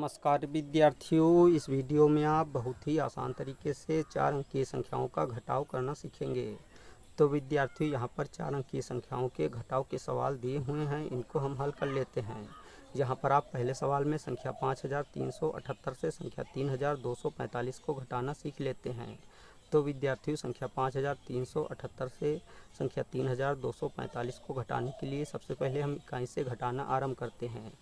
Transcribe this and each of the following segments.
नमस्कार विद्यार्थियों, इस वीडियो में आप बहुत ही आसान तरीके से 4 अंकीय संख्याओं का घटाव करना सीखेंगे। तो विद्यार्थियों, यहाँ पर 4 अंकीय संख्याओं के घटाव के सवाल दिए हुए हैं, इनको हम हल कर लेते हैं। यहाँ पर आप पहले सवाल में संख्या 5378 से संख्या 3245 को घटाना सीख लेते हैं। तो विद्यार्थियों, संख्या 5378 से संख्या 3245 को घटाने के लिए सबसे पहले हम इकाई से घटाना आरंभ करते हैं।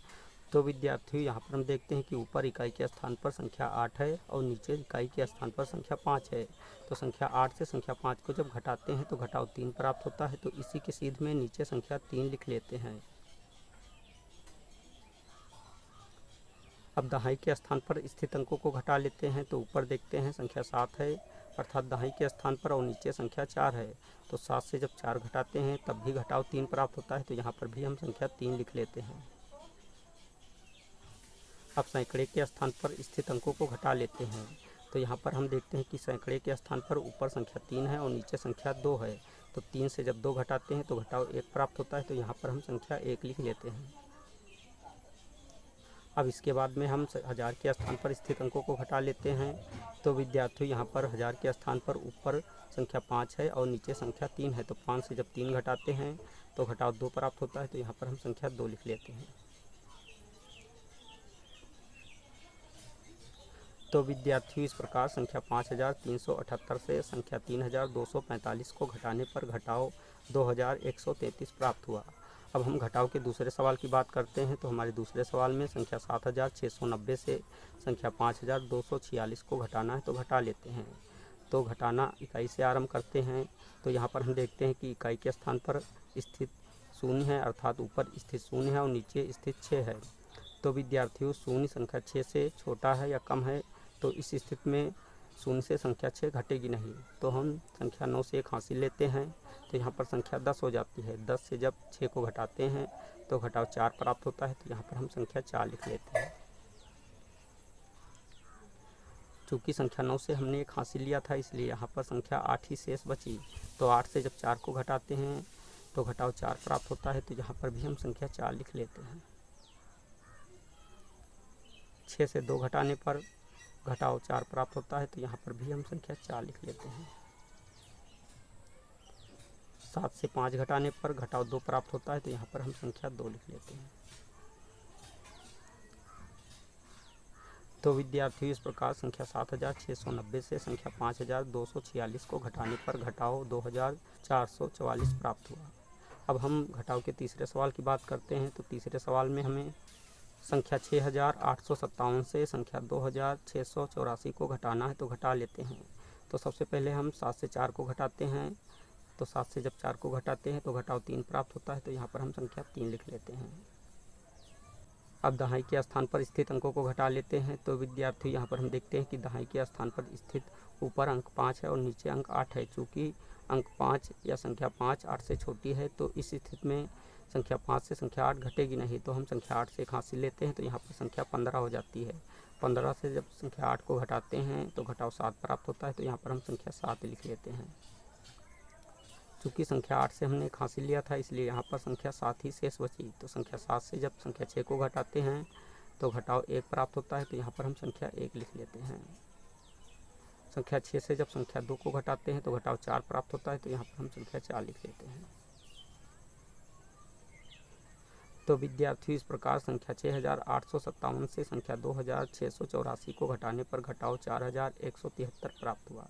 तो विद्यार्थियों, यहाँ पर हम देखते हैं कि ऊपर इकाई के स्थान पर संख्या 8 है और नीचे इकाई के स्थान पर संख्या 5 है। तो संख्या 8 से संख्या 5 को जब घटाते हैं तो घटाव 3 प्राप्त होता है। तो इसी के सीध में नीचे संख्या 3 लिख लेते हैं। अब दहाई के स्थान पर स्थित अंकों को घटा लेते हैं। तो ऊपर देखते हैं संख्या 7 है, अर्थात दहाई के स्थान पर, और नीचे संख्या 4 है। तो 7 से जब 4 घटाते हैं तब भी घटाव 3 प्राप्त होता है। तो यहाँ पर भी हम संख्या 3 लिख लेते हैं। अब सैकड़े के स्थान पर स्थित अंकों को घटा लेते हैं। तो यहाँ पर हम देखते हैं कि सैकड़े के स्थान पर ऊपर संख्या 3 है और नीचे संख्या 2 है। तो 3 से जब 2 घटाते हैं तो घटाव 1 प्राप्त होता है। तो यहाँ पर हम संख्या 1 लिख लेते हैं। अब इसके बाद में हम हज़ार के स्थान पर स्थित अंकों को घटा लेते हैं। तो विद्यार्थियों, यहाँ पर हज़ार के स्थान पर ऊपर संख्या 5 है और नीचे संख्या 3 है। तो 5 से जब 3 घटाते हैं तो घटाव 2 प्राप्त होता है। तो यहाँ पर हम संख्या 2 लिख लेते हैं। तो विद्यार्थियों, इस प्रकार संख्या 5378 से संख्या 3245 को घटाने पर घटाव 2133 प्राप्त हुआ। अब हम घटाव के दूसरे सवाल की बात करते हैं। तो हमारे दूसरे सवाल में संख्या 7690 से संख्या 5246 को घटाना है। तो घटा लेते हैं। तो घटाना इकाई से आरंभ करते हैं। तो यहाँ पर हम देखते हैं कि इकाई के स्थान पर स्थित शून्य है, अर्थात ऊपर स्थित शून्य है और नीचे स्थित 6 है। तो विद्यार्थियों, शून्य संख्या 6 से छोटा है या कम है। तो इस स्थिति में शून्य से संख्या 6 घटेगी नहीं। तो हम संख्या 9 से 1 हासिल लेते हैं। तो यहाँ पर संख्या 10 हो जाती है। 10 से जब 6 को घटाते हैं तो घटाव 4 प्राप्त होता है। तो यहाँ पर हम संख्या 4 लिख लेते हैं। चूँकि संख्या 9 से हमने 1 हासिल लिया था, इसलिए यहाँ पर संख्या 8 ही शेष बची। तो 8 से जब 4 को घटाते हैं तो घटाव 4 प्राप्त होता है। तो यहाँ पर भी हम संख्या 4 लिख लेते हैं। 6 से 2 घटाने पर घटाव 4 प्राप्त होता है। तो यहाँ पर भी हम संख्या 4 लिख लेते हैं। 7 से 5 घटाने पर घटाव 2 प्राप्त होता है। तो यहाँ पर हम संख्या 2 लिख लेते हैं। तो विद्यार्थियों, इस प्रकार संख्या 7690 से संख्या 5246 को घटाने पर घटाव 2444 प्राप्त हुआ। अब हम घटाव के तीसरे सवाल की बात करते हैं। तो तीसरे सवाल में हमें संख्या 6857 से संख्या 2684 को घटाना है। तो घटा लेते हैं। तो सबसे पहले हम 7 से 4 को घटाते हैं। तो 7 से जब 4 को घटाते हैं तो घटाव 3 प्राप्त होता है। तो यहाँ पर हम संख्या 3 लिख लेते हैं। अब दहाई के स्थान पर स्थित अंकों को घटा लेते हैं। तो विद्यार्थियों, यहाँ पर हम देखते हैं कि दहाई के स्थान पर स्थित ऊपर अंक 5 है और नीचे अंक 8 है। चूँकि अंक 5 या संख्या 5 8 से छोटी है, तो इस स्थिति में संख्या 5 से संख्या 8 घटेगी नहीं। तो हम संख्या 8 से 1 हासिल लेते हैं। तो यहाँ पर संख्या 15 हो जाती है। 15 से जब संख्या 8 को घटाते हैं तो घटाव 7 प्राप्त होता है। तो यहाँ पर हम संख्या 7 लिख लेते हैं। चूँकि संख्या 8 से हमने 1 हासिल लिया था, इसलिए यहाँ पर संख्या 7 ही शेष बची। तो संख्या 7 से जब संख्या 6 को घटाते हैं तो घटाव 1 प्राप्त होता है। तो यहाँ पर हम संख्या 1 लिख लेते हैं। संख्या 6 से जब संख्या 2 को घटाते हैं तो घटाव 4 प्राप्त होता है। तो यहाँ पर हम संख्या 4 लिख लेते हैं। तो विद्यार्थियों, इस प्रकार संख्या 6857 से संख्या 2684 को घटाने पर घटाव 4173 प्राप्त हुआ।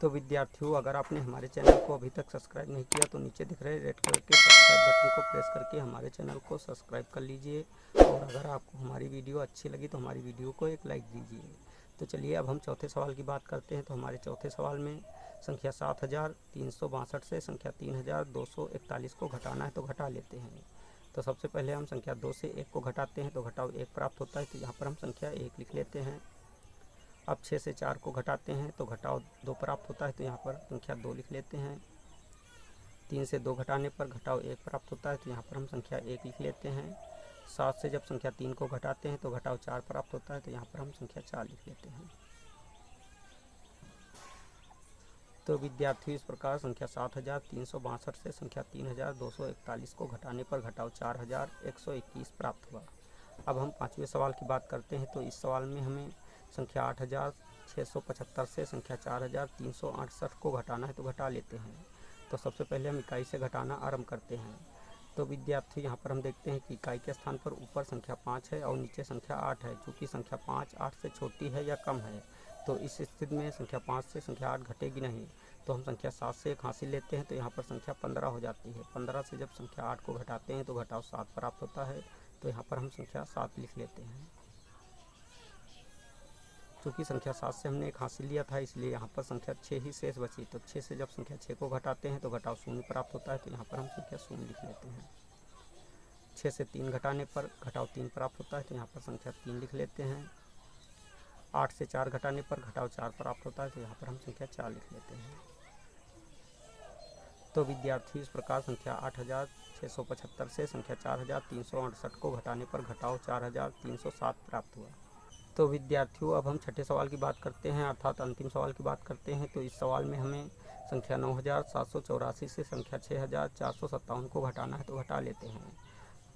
तो विद्यार्थियों, अगर आपने हमारे चैनल को अभी तक सब्सक्राइब नहीं किया तो नीचे दिख रहे रेड कलर के सब्सक्राइब बटन को प्रेस करके हमारे चैनल को सब्सक्राइब कर लीजिए। और अगर आपको हमारी वीडियो अच्छी लगी तो हमारी वीडियो को एक लाइक दीजिए। तो चलिए अब हम चौथे सवाल की बात करते हैं। तो हमारे चौथे सवाल में संख्या 7362 से संख्या 3241 को घटाना है। तो घटा लेते हैं। तो सबसे पहले हम संख्या 2 से 1 को घटाते हैं तो घटाव 1 प्राप्त होता है। तो यहाँ पर हम संख्या 1 लिख लेते हैं। अब 6 से 4 को घटाते हैं तो घटाव 2 प्राप्त होता है। तो यहाँ पर संख्या 2 लिख लेते हैं। 3 से 2 घटाने पर घटाव 1 प्राप्त होता है। तो यहाँ पर हम संख्या 1 लिख लेते हैं। 7 से जब संख्या 3 को घटाते हैं तो घटाव 4 प्राप्त होता है। तो यहाँ पर हम संख्या 4 लिख लेते हैं। तो विद्यार्थियों, इस प्रकार संख्या 7362 से संख्या 3241 को घटाने पर घटाव 4121 प्राप्त हुआ। अब हम 5वें सवाल की बात करते हैं। तो इस सवाल में हमें संख्या 8675 से संख्या 4368 को घटाना है, तो घटा लेते हैं। तो सबसे पहले हम इकाई से घटाना आरंभ करते हैं। तो विद्यार्थी यहाँ पर हम देखते हैं कि इकाई के स्थान पर ऊपर संख्या 5 है और नीचे संख्या 8 है। चूँकि संख्या 5 8 से छोटी है या कम है, तो इस स्थिति में संख्या 5 से संख्या 8 घटेगी नहीं। तो हम संख्या 7 से एक हासिल लेते हैं, तो यहाँ पर संख्या 15 हो जाती है। 15 से जब संख्या 8 को घटाते हैं तो घटाव 7 प्राप्त होता है। तो यहाँ पर हम संख्या 7 लिख लेते हैं। चूँकि संख्या 7 से हमने एक हासिल लिया था, इसलिए यहाँ पर संख्या 6 ही शेष बची। तो 6 से जब संख्या 6 को घटाते हैं तो घटाव 0 प्राप्त होता है। तो यहाँ पर हम संख्या 0 लिख लेते हैं। 6 से 3 घटाने पर घटाव 3 प्राप्त होता है। तो यहाँ पर संख्या 3 लिख लेते हैं। 8 से 4 घटाने पर घटाव 4 प्राप्त होता है। तो यहाँ पर हम संख्या 4 लिख लेते हैं। तो विद्यार्थी इस प्रकार संख्या 8675 से संख्या 4368 को घटाने पर घटाव 4307 प्राप्त हुआ। तो विद्यार्थियों अब हम छठे सवाल की बात करते हैं, अर्थात अंतिम सवाल की बात करते हैं। तो इस सवाल में हमें संख्या 9784 से संख्या 6457 को घटाना है, तो घटा लेते हैं।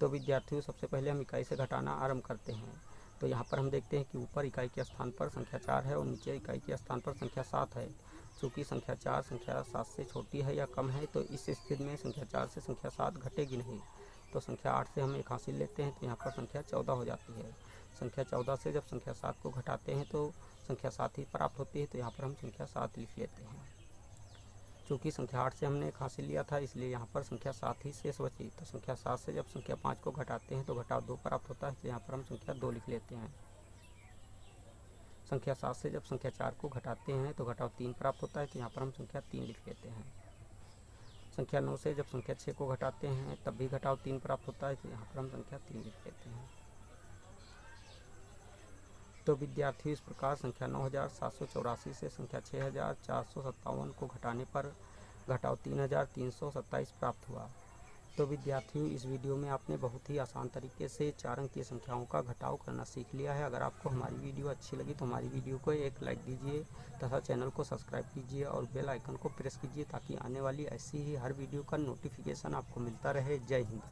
तो विद्यार्थियों सबसे पहले हम इकाई से घटाना आरंभ करते हैं। तो यहाँ पर हम देखते हैं कि ऊपर इकाई के स्थान पर संख्या 4 है और नीचे इकाई के स्थान पर संख्या 7 है। चूँकि संख्या 4 संख्या 7 से छोटी है या कम है, तो इस स्थिति में संख्या 4 से संख्या 7 घटेगी नहीं। तो संख्या 8 से हम एक हासिल लेते हैं, तो यहाँ पर संख्या 14 हो जाती है। संख्या 14 से जब संख्या 7 को घटाते हैं तो संख्या 7 ही प्राप्त होती है। तो यहाँ पर हम संख्या 7 लिख लेते हैं। चूँकि संख्या 8 से हमने एक हासिल लिया था, इसलिए यहाँ पर संख्या 7 ही शेष बची। तो संख्या 7 से जब संख्या 5 को घटाते हैं तो घटाव 2 प्राप्त होता है। तो यहाँ पर हम संख्या 2 लिख लेते हैं। संख्या 7 से जब संख्या 4 को घटाते हैं तो घटाव 3 प्राप्त होता है। तो यहाँ पर हम संख्या 3 लिख लेते हैं। संख्या 9 से जब संख्या 6 को घटाते हैं तब भी घटाव 3 प्राप्त होता है। तो यहाँ पर हम संख्या 3 लिख लेते हैं। तो विद्यार्थी इस प्रकार संख्या 9784 से संख्या 6457 को घटाने पर घटाव 3327 प्राप्त हुआ। तो विद्यार्थियों इस वीडियो में आपने बहुत ही आसान तरीके से 4 अंकीय संख्याओं का घटाव करना सीख लिया है। अगर आपको हमारी वीडियो अच्छी लगी तो हमारी वीडियो को एक लाइक दीजिए तथा चैनल को सब्सक्राइब कीजिए और बेल आइकन को प्रेस कीजिए, ताकि आने वाली ऐसी ही हर वीडियो का नोटिफिकेशन आपको मिलता रहे। जय हिंद।